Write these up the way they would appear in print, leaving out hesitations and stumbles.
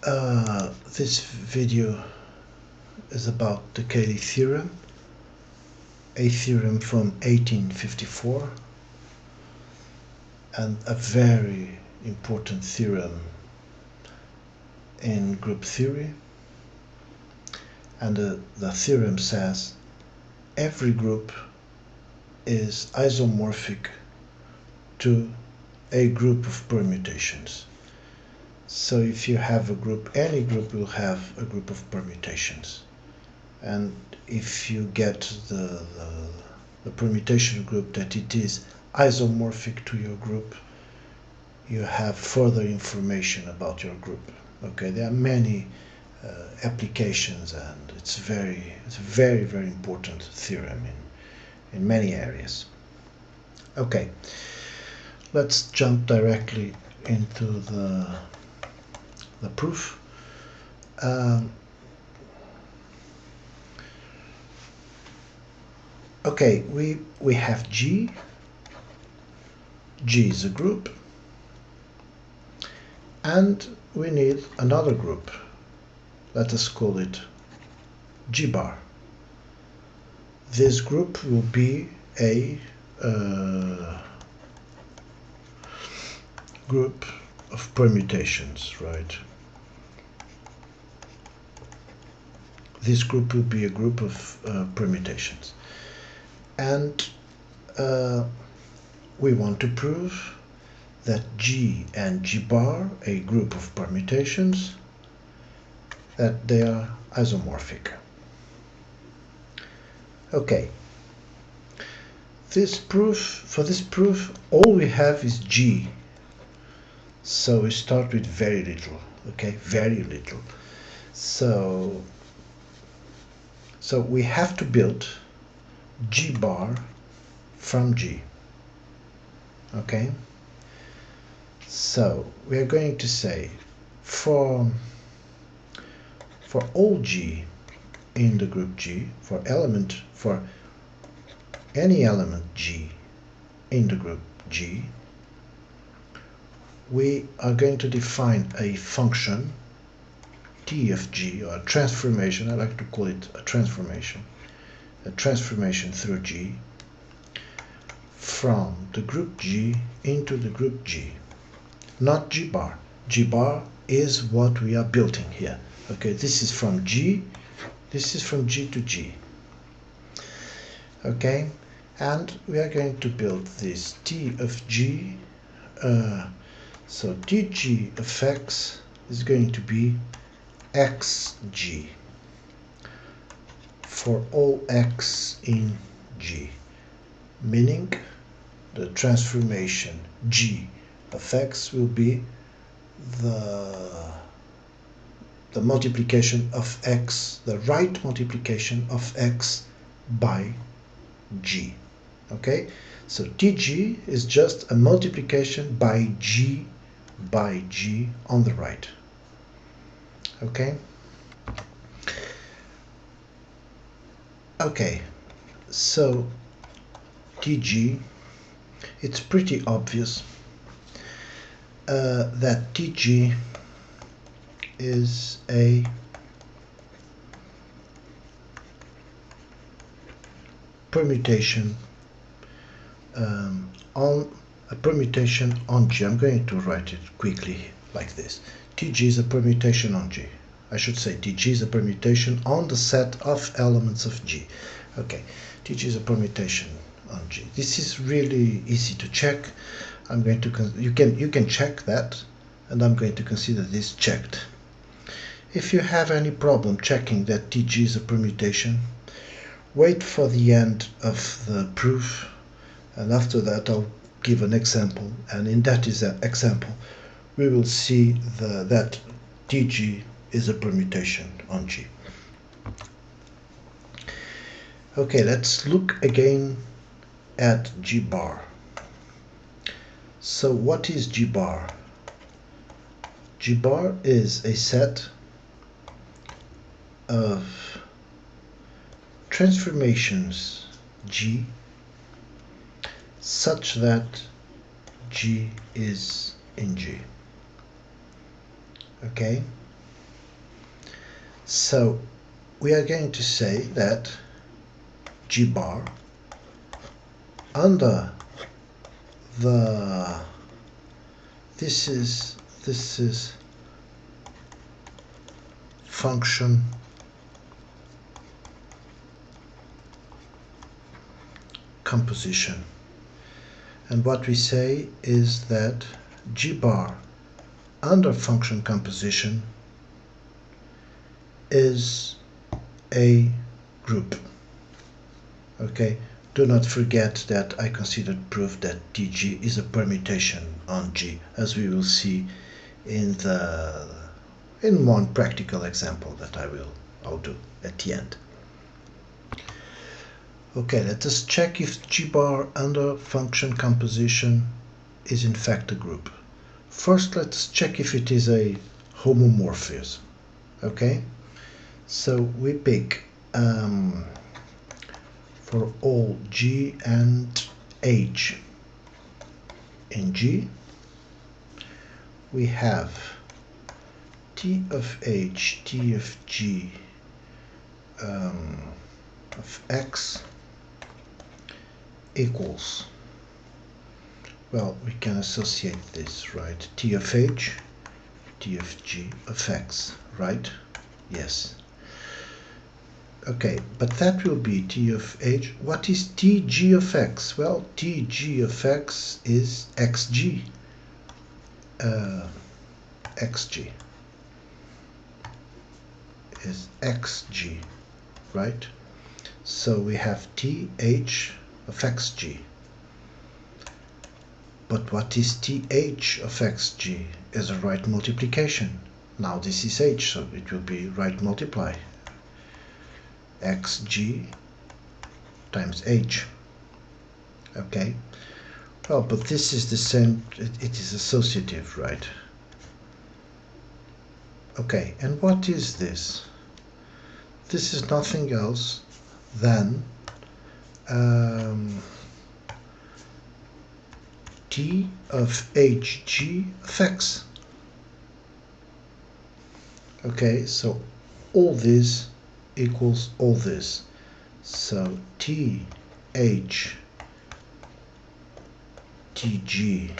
This video is about the Cayley theorem, a theorem from 1854, and a very important theorem in group theory. And the theorem says every group is isomorphic to a group of permutations. So if you have a group, any group will have a group of permutations. And if you get the permutation group that it is isomorphic to your group, you have further information about your group. Okay, there are many applications, and it's a very important theorem in many areas. Okay, let's jump directly into the proof. Okay, we have G. G is a group, and we need another group. Let us call it G bar. This group will be a group of permutations, right? This group will be a group of permutations. And we want to prove that G and G bar, a group of permutations, that they are isomorphic. Okay. For this proof, all we have is G. So we start with very little, okay? Very little. So we have to build G bar from G. Okay? So we are going to say for all G in the group G, for any element G in the group G, we are going to define a function T of G, or a transformation. I like to call it a transformation through G from the group G into the group G, not G bar. G bar is what we are building here. Okay, this is from G to G. Okay, and we are going to build this T of G. So Tg of x is going to be xg for all x in G, meaning the transformation G of x will be the multiplication of x, the right multiplication of x by G. Okay, so Tg is just a multiplication by G on the right. Okay. Okay, so Tg, it's pretty obvious that Tg is a permutation on G. I'm going to write it quickly like this. Tg is a permutation on G. I should say Tg is a permutation on the set of elements of G. Okay, Tg is a permutation on G. This is really easy to check. I'm going to you can check that, and I'm going to consider this checked. If you have any problem checking that Tg is a permutation, wait for the end of the proof, and after that I'll give an example, and in that example we will see that Tg is a permutation on G. Okay, let's look again at G bar. So what is G bar? G bar is a set of transformations G such that G is in G. Okay, So we are going to say that G bar under the this is function composition, and what we say is that G bar under function composition is a group. Okay, do not forget that I considered proof that TG is a permutation on G, as we will see in one practical example that I'll do at the end. Okay, let us check if G bar under function composition is in fact a group. First, let's check if it is a homomorphism. Okay, so we pick for all G and H in G, we have T of H, T of G of X equals, well, we can associate this, right? T of H, T of G of X, right? Yes. Okay, but that will be T of H. What is TG of X? Well, TG of X is XG. XG is XG, right? So we have TH of XG. But what is TH of XG? Is a right multiplication. Now this is H, so it will be right multiply. XG times H. Okay, well, but this is the same, it is associative, right? Okay, and what is this? This is nothing else than T of HG of X. Okay, so all this equals all this. So TH TG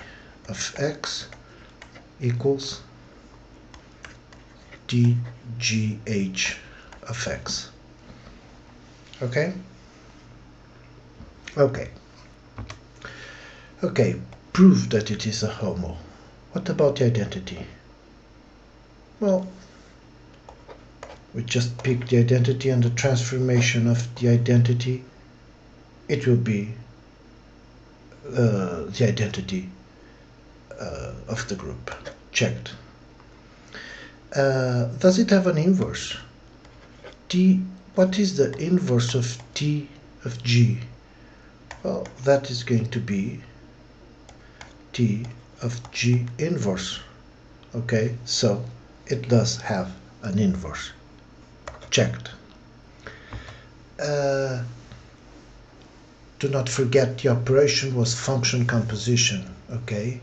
of X equals TGH of X. Okay? Okay. Okay, prove that it is a homo. What about the identity? Well, we just pick the identity and the transformation of the identity. It will be the identity of the group. Checked. Does it have an inverse? What is the inverse of T of G? Well, that is going to be T of G inverse. Okay, so it does have an inverse. Checked. Do not forget the operation was function composition, okay?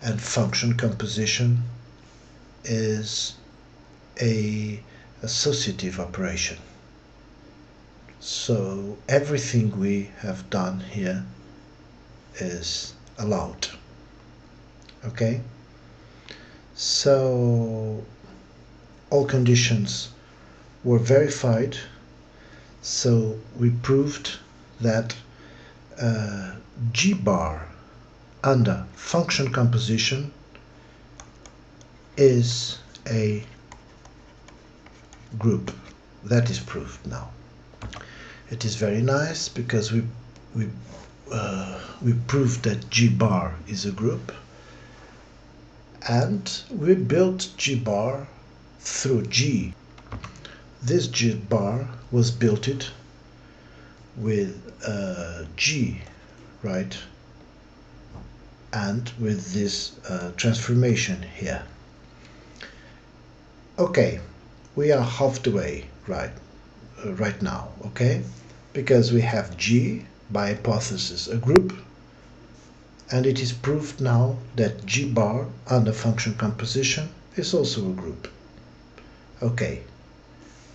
And function composition is a associative operation. So everything we have done here is allowed. Okay? So all conditions were verified. So we proved that G bar under function composition is a group. That is proved now. It is very nice because we proved that G bar is a group, and we built G bar through G. This G bar was built with G, right? And with this transformation here. Okay, we are half the way, right now, okay? Because we have G, by hypothesis, a group, and it is proved now that G bar under function composition is also a group. Okay,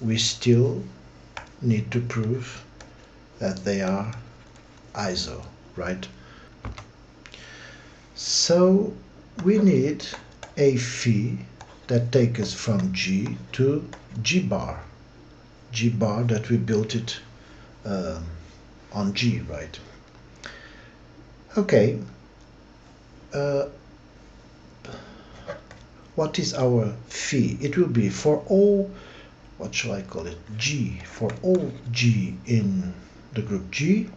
we still need to prove that they are iso, right? So we need a phi that takes us from G to G bar. G bar that we built it on G, right? Okay. What is our phi? It will be for all, what shall I call it? G. For all G in the group G,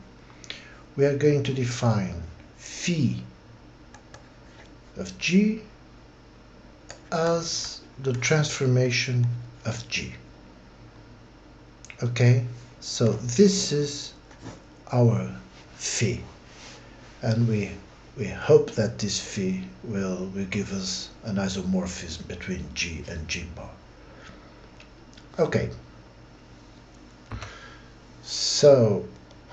we are going to define phi of G as the transformation of G. Okay, so this is our phi, and we hope that this phi will give us an isomorphism between G and G bar. Okay, so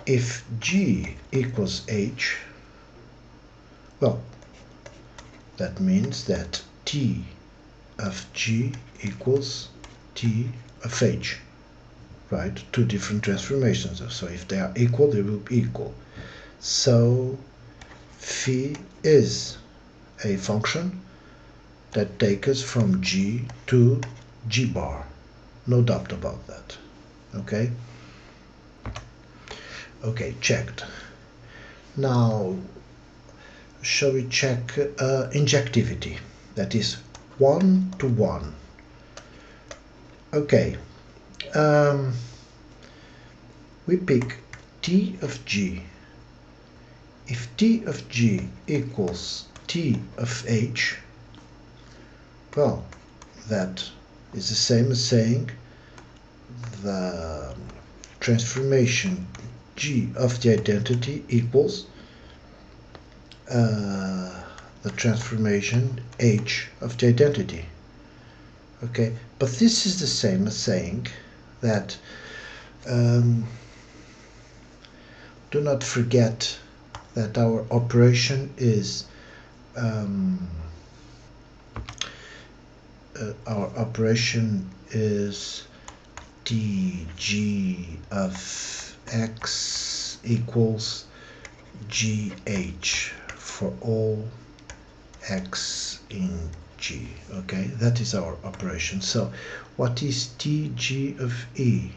if G equals H, well, that means that T of G equals T of H, right? Two different transformations. So if they are equal, they will be equal. So phi is a function that takes us from G to G bar. No doubt about that. Okay? Okay, checked. Now, shall we check injectivity? That is 1 to 1. Okay. We pick T of G. If T of G equals T of H, well, that is the same as saying the transformation G of the identity equals the transformation H of the identity. Okay, but this is the same as saying that do not forget that our operation is dg of x equals gh for all x in G. Okay, that is our operation. So what is dg of E?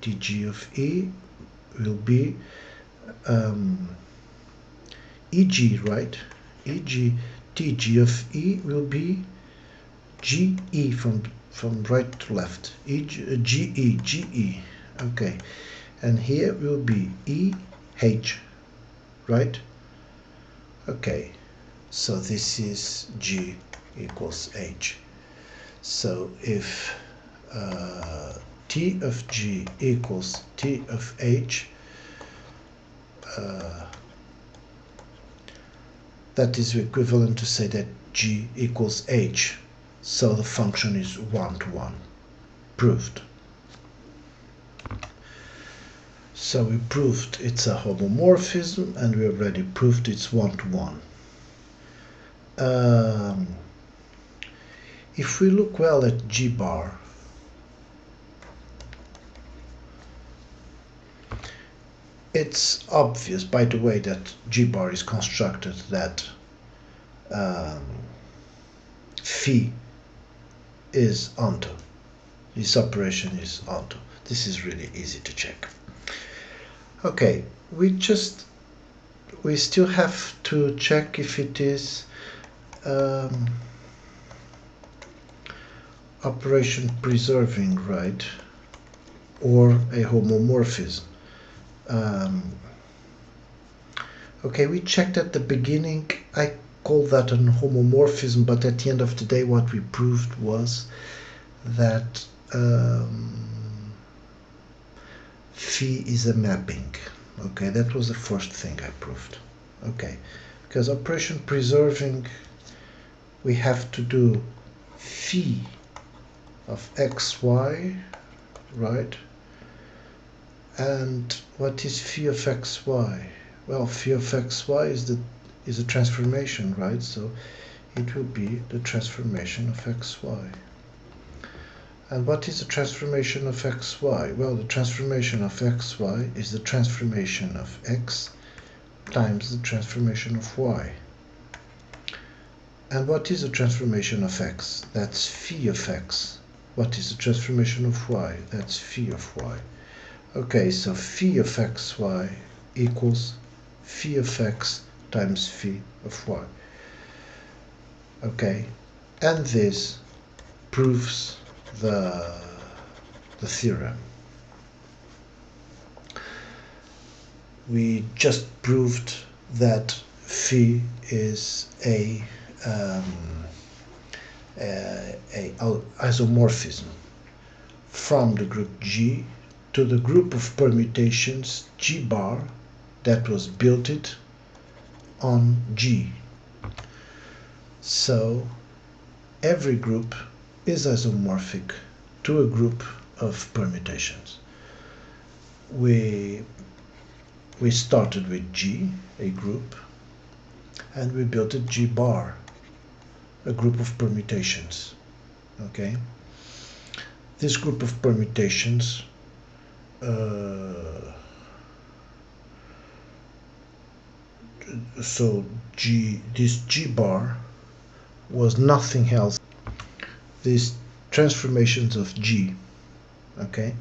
dg of E will be eg, right? eg, dg of E will be ge from right to left. Ge. Okay, and here will be eh, right? Okay, so this is G equals H. So if T of G equals T of H, that is equivalent to say that G equals H. So the function is 1 to 1. Proved. So we proved it's a homomorphism, and we already proved it's 1 to 1. If we look well at G bar, it's obvious, by the way, that G bar is constructed that phi is onto. This operation is onto. This is really easy to check. Okay, we still have to check if it is operation preserving, right, or a homomorphism. Okay, we checked at the beginning. I call that an homomorphism, but at the end of the day what we proved was that phi is a mapping. Okay, that was the first thing I proved. Okay, because operation preserving, we have to do phi of xy, right? And what is phi of xy? Well, phi of xy is a transformation, right? So it will be the transformation of xy. And what is the transformation of xy? Well, the transformation of xy is the transformation of x times the transformation of y. And what is the transformation of x? That's phi of x. What is the transformation of y? That's phi of y. Okay, so phi of xy equals phi of x times phi of y. Okay, and this proves the theorem. We just proved that phi is a isomorphism from the group G to the group of permutations G bar that was built on G. So every group is isomorphic to a group of permutations. We started with G, a group, and we built a G bar, a group of permutations. Okay, this group of permutations so this G bar was nothing else. These transformations of G. Okay,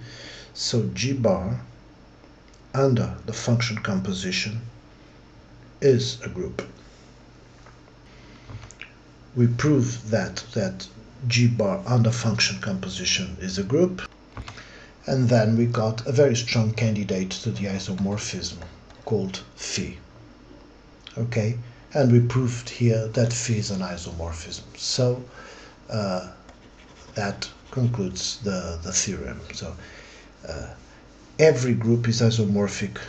so G bar under the function composition is a group. We prove that G bar under function composition is a group, and then we got a very strong candidate to the isomorphism called phi. Okay, and we proved here that phi is an isomorphism. So that concludes the theorem. So every group is isomorphic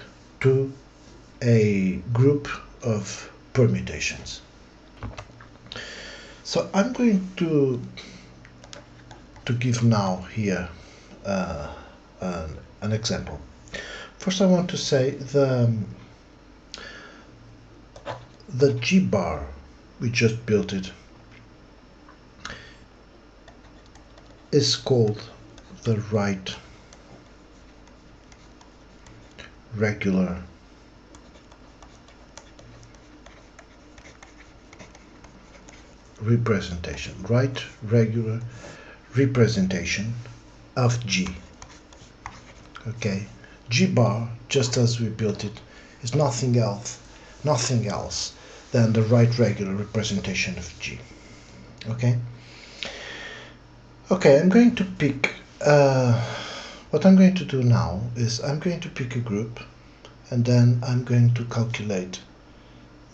to a group of permutations. So I'm going to give now here an example. First I want to say the G bar, we just built it, is called the right regular representation, right regular representation of G. Okay, G bar, just as we built it, is nothing else than the right regular representation of G. Okay. Okay, I'm going to pick. What I'm going to do now is I'm going to pick a group, and then I'm going to calculate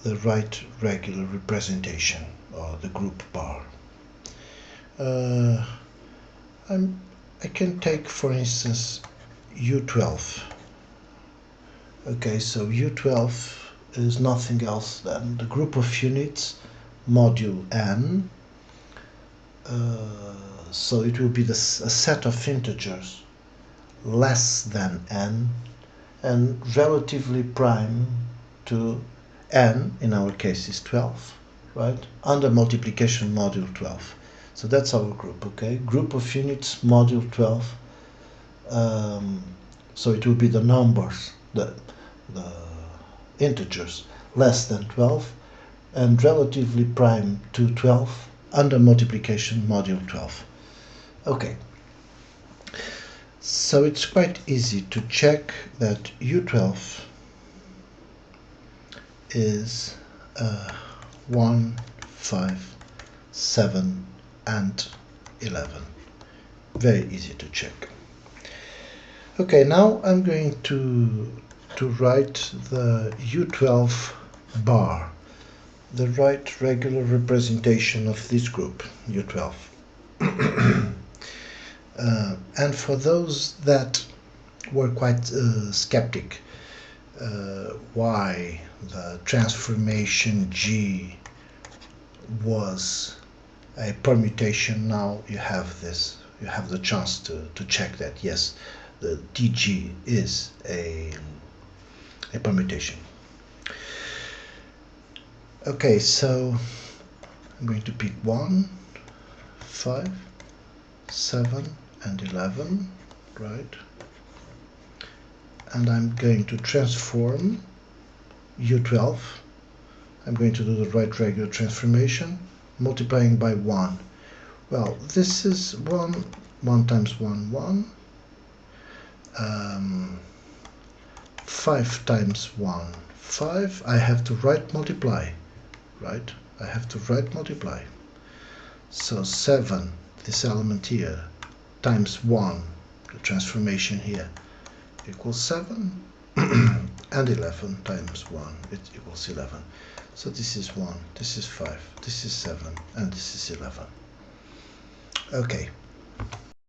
the right regular representation, or the group bar. I can take, for instance, U12. Okay, so U12 is nothing else than the group of units module n. So it will be a set of integers less than n and relatively prime to n, in our case is 12, right, under multiplication module 12. So that's our group. Okay, group of units module 12. So it will be the numbers, the integers less than 12 and relatively prime to 12 under multiplication module 12. Okay, so it's quite easy to check that U12 is 1, 5, 7 and 11. Very easy to check. Okay, now I'm going to write the U12 bar, the right regular representation of this group, U12. And for those that were quite skeptic, why the transformation G was a permutation, now you have this, you have the chance to check that, yes, the DG is a permutation. Okay, so I'm going to pick 1, 5, 7 and 11, right? And I'm going to transform U12. I'm going to do the right regular transformation, multiplying by 1. Well, this is 1 times 1, 1. 5 times 1, 5. I have to right multiply, right? I have to right multiply. So 7, this element here, times 1, the transformation here, equals 7. And 11 times 1, it equals 11. So this is 1, this is 5, this is 7, and this is 11. Okay.